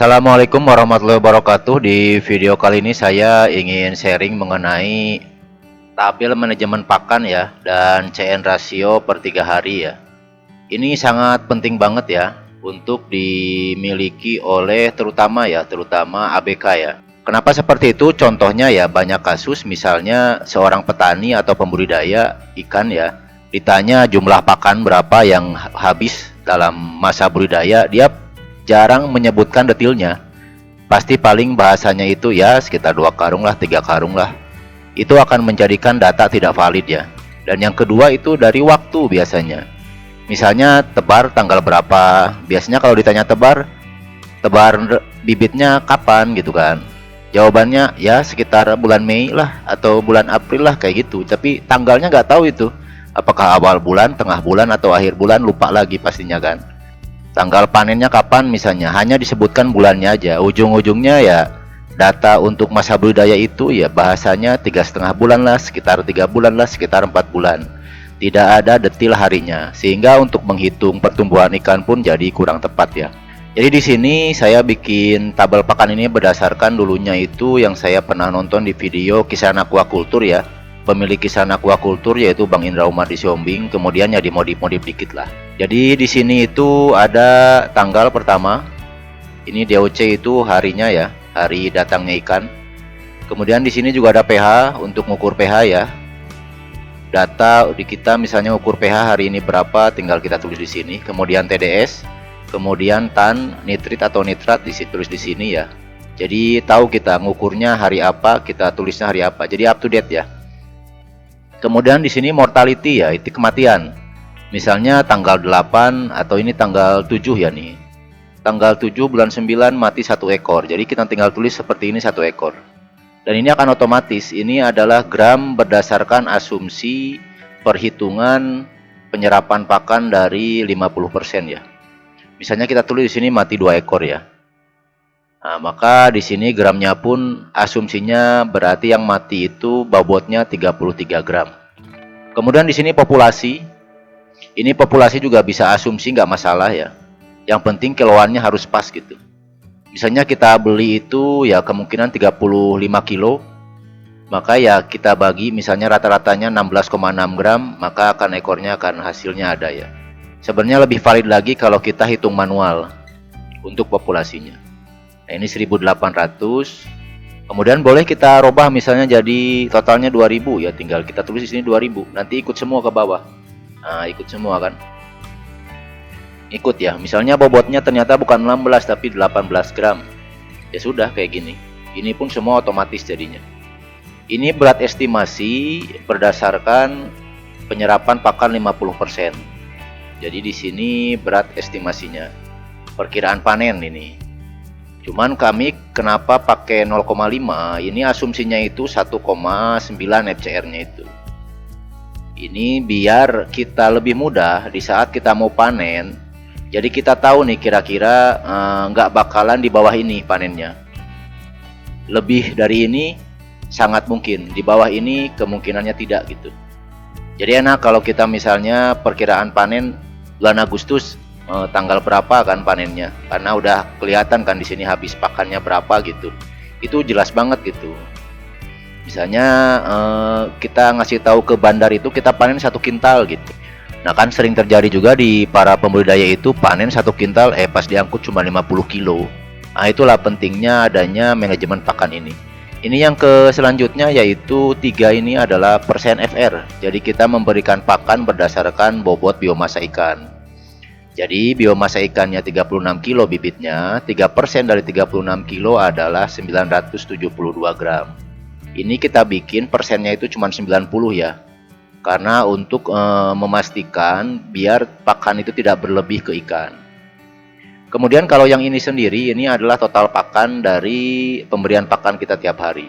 Assalamualaikum warahmatullahi wabarakatuh. Di video kali ini saya ingin sharing mengenai tabel manajemen pakan ya dan CN rasio per 3 hari ya. Ini sangat penting banget ya untuk dimiliki oleh terutama ABK ya. Kenapa seperti itu? Contohnya ya banyak kasus misalnya seorang petani atau pembudidaya ikan ya ditanya jumlah pakan berapa yang habis dalam masa budidaya, dia jarang menyebutkan detailnya. Pasti paling bahasanya itu ya sekitar 2 karung lah, 3 karung lah. Itu akan menjadikan data tidak valid ya. Dan yang kedua itu dari waktu biasanya. Misalnya tebar tanggal berapa. Biasanya kalau ditanya tebar bibitnya kapan gitu kan. Jawabannya ya sekitar bulan Mei lah atau bulan April lah kayak gitu. Tapi tanggalnya nggak tahu itu. Apakah awal bulan, tengah bulan atau akhir bulan, lupa lagi pastinya kan. Tanggal panennya kapan misalnya, hanya disebutkan bulannya aja. Ujung-ujungnya ya data untuk masa budidaya itu ya bahasanya 3,5 bulan lah, sekitar 3 bulan lah, sekitar 4 bulan. Tidak ada detail harinya, sehingga untuk menghitung pertumbuhan ikan pun jadi kurang tepat ya. Jadi di sini saya bikin tabel pakan ini berdasarkan dulunya itu yang saya pernah nonton di video Kisaran Aquaculture ya. Pemilik Kisaran Aquaculture yaitu Bang Indra Umar di Siombing, kemudian ya dimodif-modif dikit lah. Jadi di sini itu ada tanggal pertama. Ini DOC itu harinya ya, hari datangnya ikan. Kemudian di sini juga ada pH untuk mengukur pH ya. Data di kita misalnya ukur pH hari ini berapa, tinggal kita tulis di sini. Kemudian TDS, kemudian tan, nitrit atau nitrat tulis di sini ya. Jadi tahu kita ngukurnya hari apa, kita tulisnya hari apa. Jadi up to date ya. Kemudian di sini mortality ya, itu kematian. Misalnya tanggal 8 atau ini tanggal 7 ya nih. Tanggal 7 bulan 9 mati 1 ekor. Jadi kita tinggal tulis seperti ini 1 ekor. Dan ini akan otomatis. Ini adalah gram berdasarkan asumsi perhitungan penyerapan pakan dari 50% ya. Misalnya kita tulis di sini mati 2 ekor ya. Nah, maka di sini gramnya pun asumsinya berarti yang mati itu bobotnya 33 gram. Kemudian di sini populasi. Ini populasi juga bisa asumsi, nggak masalah ya. Yang penting kiloannya harus pas gitu. Misalnya kita beli itu ya kemungkinan 35 kilo. Maka ya kita bagi misalnya rata-ratanya 16,6 gram, maka akan ekornya akan hasilnya ada ya. Sebenarnya lebih valid lagi kalau kita hitung manual untuk populasinya. Nah, ini 1800. Kemudian boleh kita robah misalnya jadi totalnya 2000 ya, tinggal kita tulis di sini 2000. Nanti ikut semua ke bawah. Nah, ikut semua kan. Ikut ya. Misalnya bobotnya ternyata bukan 16 tapi 18 gram. Ya sudah kayak gini. Ini pun semua otomatis jadinya. Ini berat estimasi berdasarkan penyerapan pakan 50%. Jadi di sini berat estimasinya. Perkiraan panen ini. Cuman kami kenapa pakai 0,5? Ini asumsinya itu 1,9 FCR-nya itu. Ini biar kita lebih mudah di saat kita mau panen. Jadi kita tahu nih kira-kira nggak bakalan di bawah ini panennya. Lebih dari ini sangat mungkin, di bawah ini kemungkinannya tidak gitu. Jadi enak kalau kita misalnya perkiraan panen bulan Agustus tanggal berapa kan panennya, karena udah kelihatan kan di sini habis pakannya berapa gitu. Itu jelas banget gitu. Misalnya kita ngasih tahu ke bandar itu kita panen 1 kintal gitu. Nah kan sering terjadi juga di para pembudidaya itu panen 1 kintal pas diangkut cuma 50 kilo. Nah itulah pentingnya adanya manajemen pakan ini. Ini yang ke selanjutnya yaitu 3 ini adalah persen FR. Jadi kita memberikan pakan berdasarkan bobot biomasa ikan. Jadi biomasa ikannya 36 kilo bibitnya, 3% dari 36 kilo adalah 972 gram. Ini kita bikin persennya itu cuma 90 ya. Karena untuk memastikan biar pakan itu tidak berlebih ke ikan. Kemudian kalau yang ini sendiri, ini adalah total pakan dari pemberian pakan kita tiap hari.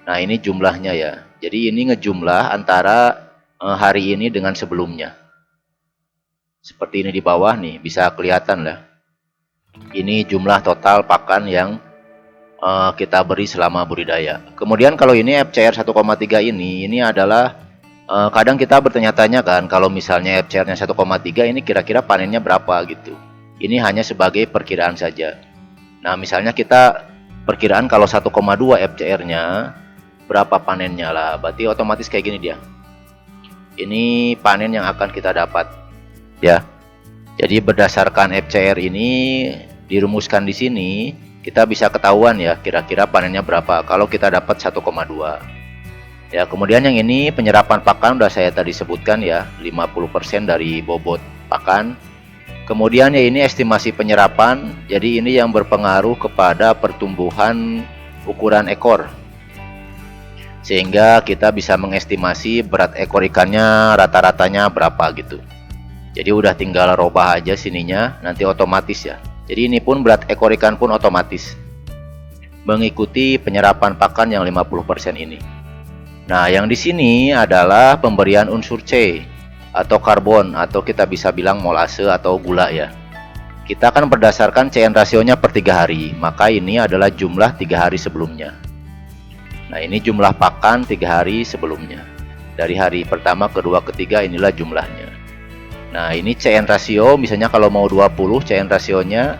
Nah ini jumlahnya ya. Jadi ini ngejumlah antara hari ini dengan sebelumnya. Seperti ini di bawah nih, bisa kelihatan lah. Ini jumlah total pakan yang kita beri selama budidaya. Kemudian kalau ini FCR 1,3 ini adalah kadang kita bertanya-tanya kan, kalau misalnya FCR-nya 1,3 ini kira-kira panennya berapa gitu. Ini hanya sebagai perkiraan saja. Nah, misalnya kita perkiraan kalau 1,2 FCR-nya, berapa panennya lah. Berarti otomatis kayak gini dia. Ini panen yang akan kita dapat. Ya. Jadi berdasarkan FCR ini dirumuskan di sini, kita bisa ketahuan ya kira-kira panennya berapa kalau kita dapat 1,2. Ya, kemudian yang ini penyerapan pakan udah saya tadi sebutkan ya, 50% dari bobot pakan. Kemudian ya ini estimasi penyerapan, jadi ini yang berpengaruh kepada pertumbuhan ukuran ekor. Sehingga kita bisa mengestimasi berat ekor ikannya rata-ratanya berapa gitu. Jadi udah tinggal robah aja sininya, nanti otomatis ya. Jadi ini pun berat ekor ikan pun otomatis mengikuti penyerapan pakan yang 50% ini. Nah, yang di sini adalah pemberian unsur C atau karbon, atau kita bisa bilang molase atau gula ya. Kita akan berdasarkan CN rasionya per 3 hari, maka ini adalah jumlah 3 hari sebelumnya. Nah, ini jumlah pakan 3 hari sebelumnya. Dari hari pertama, kedua, ketiga, inilah jumlahnya. Nah, ini CN rasio, misalnya kalau mau 20 CN rasionya,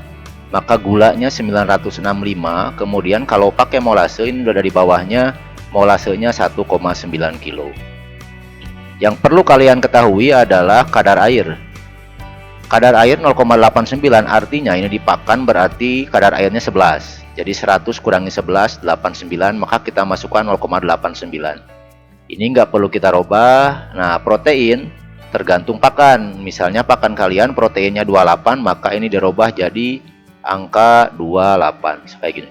maka gulanya 965, kemudian kalau pakai molase ini udah dari bawahnya, molasenya 1,9 kilo. Yang perlu kalian ketahui adalah kadar air. Kadar air 0,89, artinya ini dipakan berarti kadar airnya 11. Jadi 100 kurangi 11, 89, maka kita masukkan 0,89. Ini nggak perlu kita robah. Nah, protein tergantung pakan. Misalnya pakan kalian proteinnya 28, maka ini dirubah jadi angka 28 kayak gini.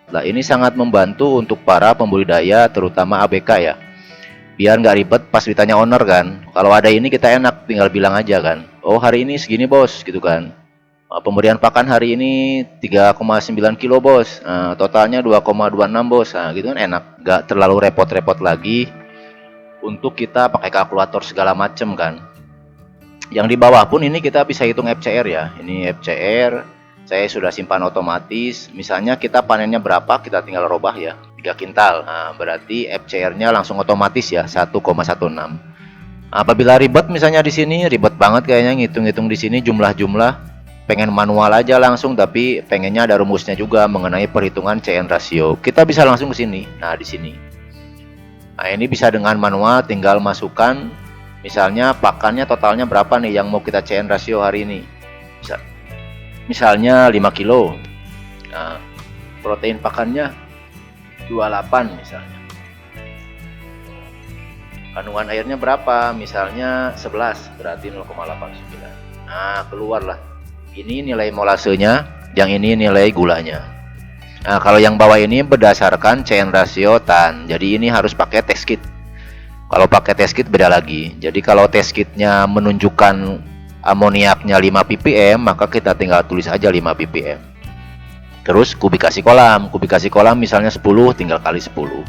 Nah, ini sangat membantu untuk para pembudidaya terutama ABK ya. Biar nggak ribet pas ditanya owner kan. Kalau ada ini kita enak tinggal bilang aja kan. Oh, hari ini segini bos gitu kan. Pemberian pakan hari ini 3,9 kilo bos. Totalnya 2,26 bos. Nah, gitu kan enak. Nggak terlalu repot-repot lagi untuk kita pakai kalkulator segala macem kan. Yang di bawah pun ini kita bisa hitung FCR ya. Ini FCR saya sudah simpan otomatis. Misalnya kita panennya berapa, kita tinggal robah ya, 3 kintal. Nah, berarti FCR-nya langsung otomatis ya, 1,16. Apabila ribet misalnya di sini, ribet banget kayaknya ngitung-ngitung di sini jumlah-jumlah, pengen manual aja langsung, tapi pengennya ada rumusnya juga mengenai perhitungan CN rasio. Kita bisa langsung ke sini. Nah, di sini. Nah, ini bisa dengan manual, tinggal masukkan misalnya pakannya totalnya berapa nih yang mau kita CN rasio hari ini. Misalnya 5 kilo. Nah, protein pakannya 28 misalnya. Kandungan airnya berapa? Misalnya 11, berarti 0,89. Nah, keluarlah. Ini nilai molasenya, yang ini nilai gulanya. Nah, kalau yang bawah ini berdasarkan CN rasio TAN. Jadi ini harus pakai test kit. Kalau pakai test kit beda lagi. Jadi kalau test kitnya menunjukkan amoniaknya 5 ppm, maka kita tinggal tulis aja 5 ppm. Terus kubikasi kolam misalnya 10, tinggal kali 10.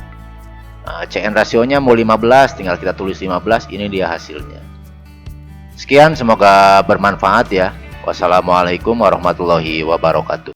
Nah, CN rasionya mau 15, tinggal kita tulis 15, ini dia hasilnya. Sekian, semoga bermanfaat ya. Wassalamualaikum warahmatullahi wabarakatuh.